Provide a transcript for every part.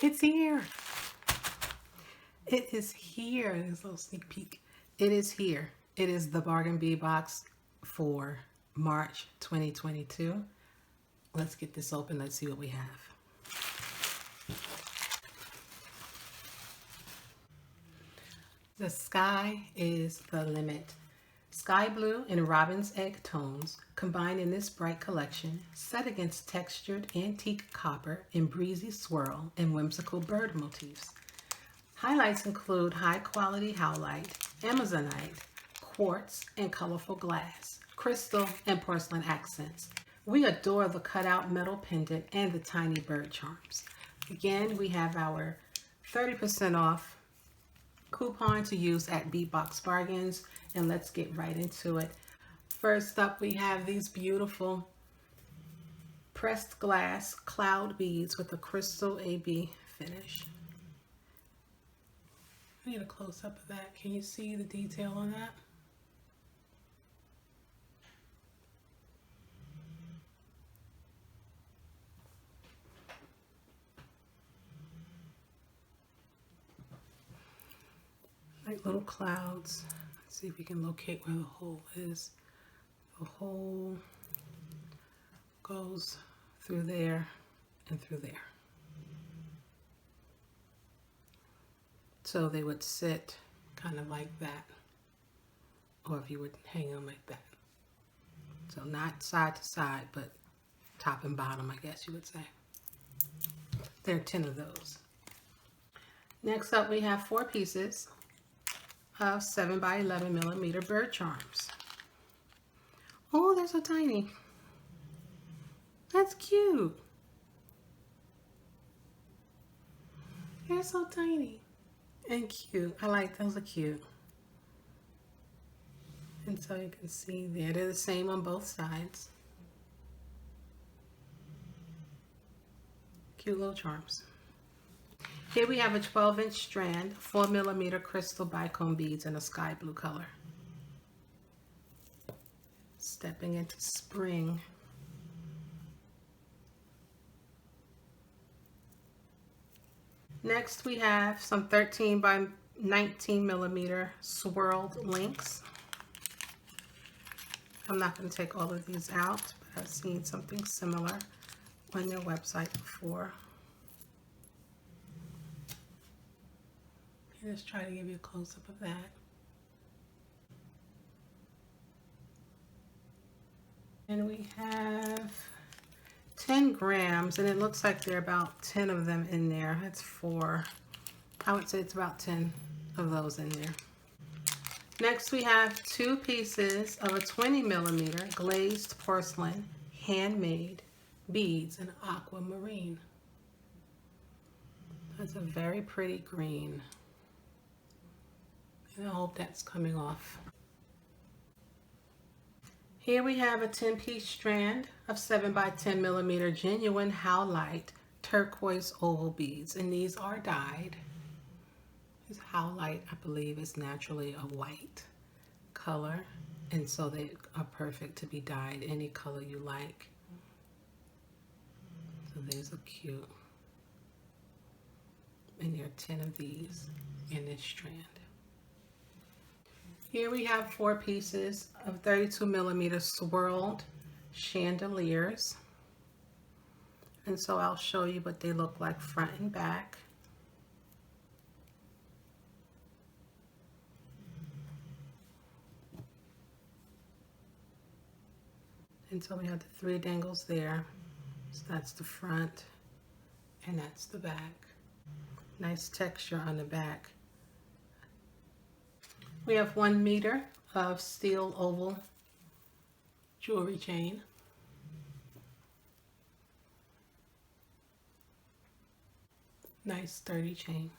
It's here. It is here. There's a little sneak peek. It is here. It is the Bargain Bead Box for March 2022. Let's get this open. Let's see what we have. The sky is the limit. Sky blue and robin's egg tones combine in this bright collection, set against textured antique copper in breezy swirl and whimsical bird motifs. Highlights include high-quality howlite, amazonite, quartz, and colorful glass, crystal, and porcelain accents. We adore the cutout metal pendant and the tiny bird charms. Again, we have our 30% off coupon to use at Beadbox Bargains, and let's get right into it. First up, we have these beautiful pressed glass cloud beads with a crystal AB finish. I need a close-up of that. Can you see the detail on that? Like little clouds. Let's see if we can locate where the hole is. The hole goes through there and through there. So they would sit kind of like that, or if you would hang them like that. So not side to side, but top and bottom, I guess you would say. There are 10 of those. Next up, we have 4 pieces of 7x11mm bird charms. Oh, they're so tiny. That's cute. They're so tiny and cute. I like those. Are cute. And so you can see there, they're the same on both sides. Cute little charms. Here we have a 12-inch strand, 4mm crystal bicone beads in a sky blue color. Stepping into spring. Next we have some 13x19mm swirled links. I'm not going to take all of these out, but I've seen something similar on their website before. Let's try to give you a close-up of that. And we have 10 grams, and it looks like there are about 10 of them in there. That's 4. I would say it's about 10 of those in there. Next, we have 2 pieces of a 20mm glazed porcelain handmade beads in aquamarine. That's a very pretty green. And I hope that's coming off. Here we have a 10-piece strand of 7x10mm genuine howlite turquoise oval beads, and these are dyed. This howlite, I believe, is naturally a white color, and so they are perfect to be dyed any color you like. So these are cute. And there are 10 of these in this strand. Here we have 4 pieces of 32mm swirled chandeliers. And so I'll show you what they look like front and back. And so we have the 3 dangles there. So that's the front and that's the back. Nice texture on the back. We have 1 meter of steel oval jewelry chain. Nice sturdy chain.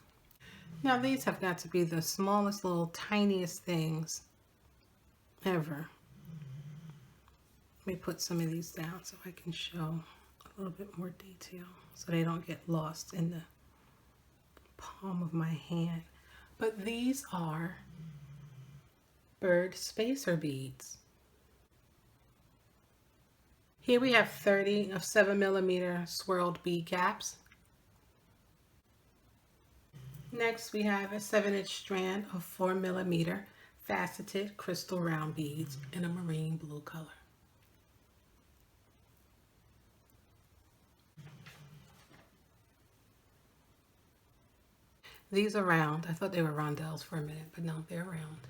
Now these have got to be the smallest, little tiniest things ever. Let me put some of these down so I can show a little bit more detail so they don't get lost in the palm of my hand. But these are bird spacer beads. Here we have 30 of 7mm swirled bead caps. Next, we have a 7-inch strand of 4mm faceted crystal round beads in a marine blue color. These are round. I thought they were rondelles for a minute, but no, they're round.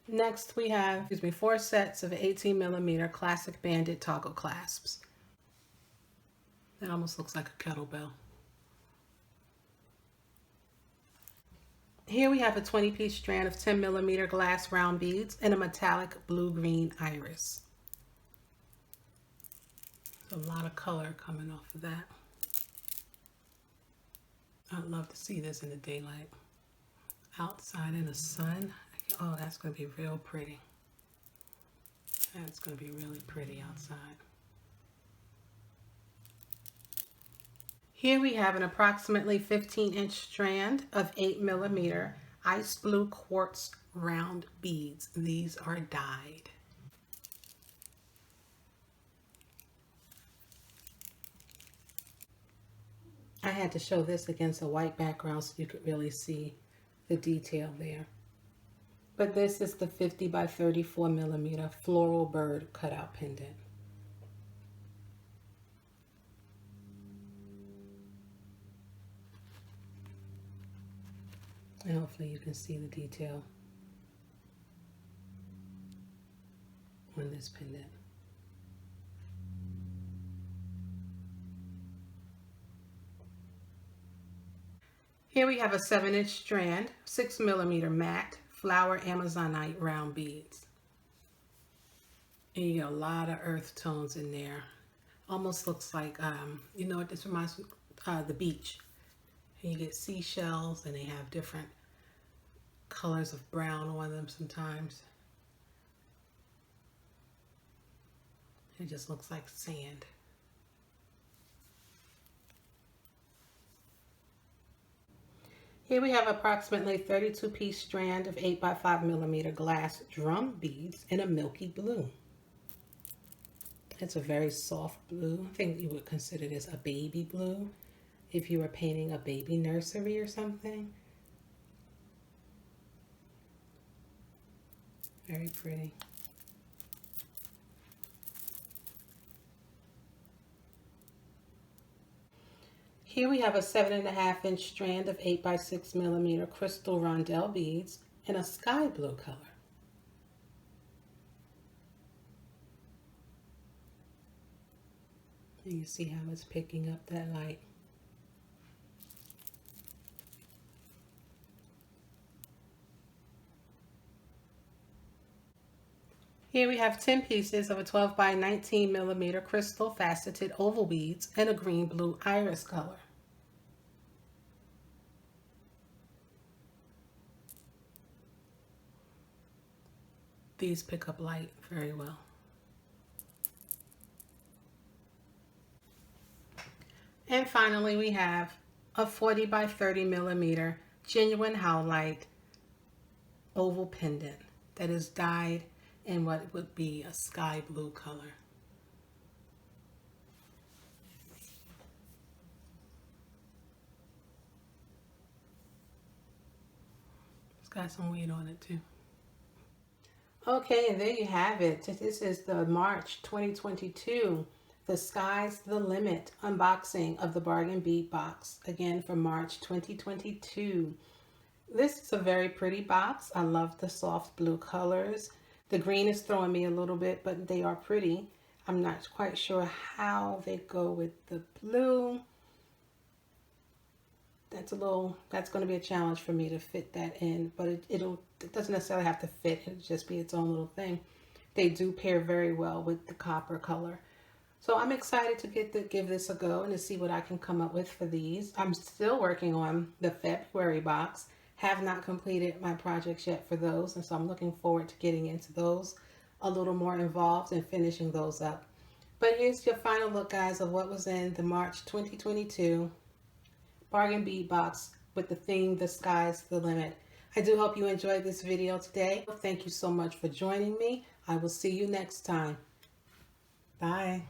Next, we have 4 sets of 18mm classic banded toggle clasps. That almost looks like a kettlebell. Here we have a 20-piece strand of 10mm glass round beads and a metallic blue-green iris. There's a lot of color coming off of that. I'd love to see this in the daylight. Outside in the sun. Oh, that's going to be real pretty. That's going to be really pretty outside. Here we have an approximately 15-inch strand of 8mm ice blue quartz round beads. These are dyed. I had to show this against a white background so you could really see the detail there. But this is the 50 by 34mm floral bird cutout pendant. And hopefully you can see the detail on this pendant. Here we have a 7-inch strand, 6mm matte flower Amazonite round beads. And you get a lot of earth tones in there. Almost looks like, you know what this reminds me of? The beach. And you get seashells and they have different colors of brown on them sometimes. It just looks like sand. Here we have approximately 32-piece strand of 8 by 5mm glass drum beads in a milky blue. It's a very soft blue. I think you would consider this a baby blue if you were painting a baby nursery or something. Very pretty. Here we have a 7.5-inch strand of 8 by 6mm crystal rondelle beads in a sky blue color. And you see how it's picking up that light. Here we have 10 pieces of a 12 by 19mm crystal faceted oval beads in a green blue iris color. These pick up light very well. And finally we have a 40 by 30mm genuine howlite oval pendant that is dyed in what would be a sky blue color. It's got some weight on it too. Okay, and there you have it. This is the March 2022, the Sky's the Limit unboxing of the Bargain Bead box, again for March 2022. This is a very pretty box. I love the soft blue colors. The green is throwing me a little bit, but they are pretty. I'm not quite sure how they go with the blue. That's going to be a challenge for me to fit that in, but it doesn't necessarily have to fit. It'll just be its own little thing. They do pair very well with the copper color. So I'm excited to give this a go and to see what I can come up with for these. I'm still working on the February box. Have not completed my projects yet for those, and so I'm looking forward to getting into those a little more involved and finishing those up. But here's your final look, guys, of what was in the March 2022 Bargain Bead box with the theme, The Sky's the Limit. I do hope you enjoyed this video today. Thank you so much for joining me. I will see you next time. Bye.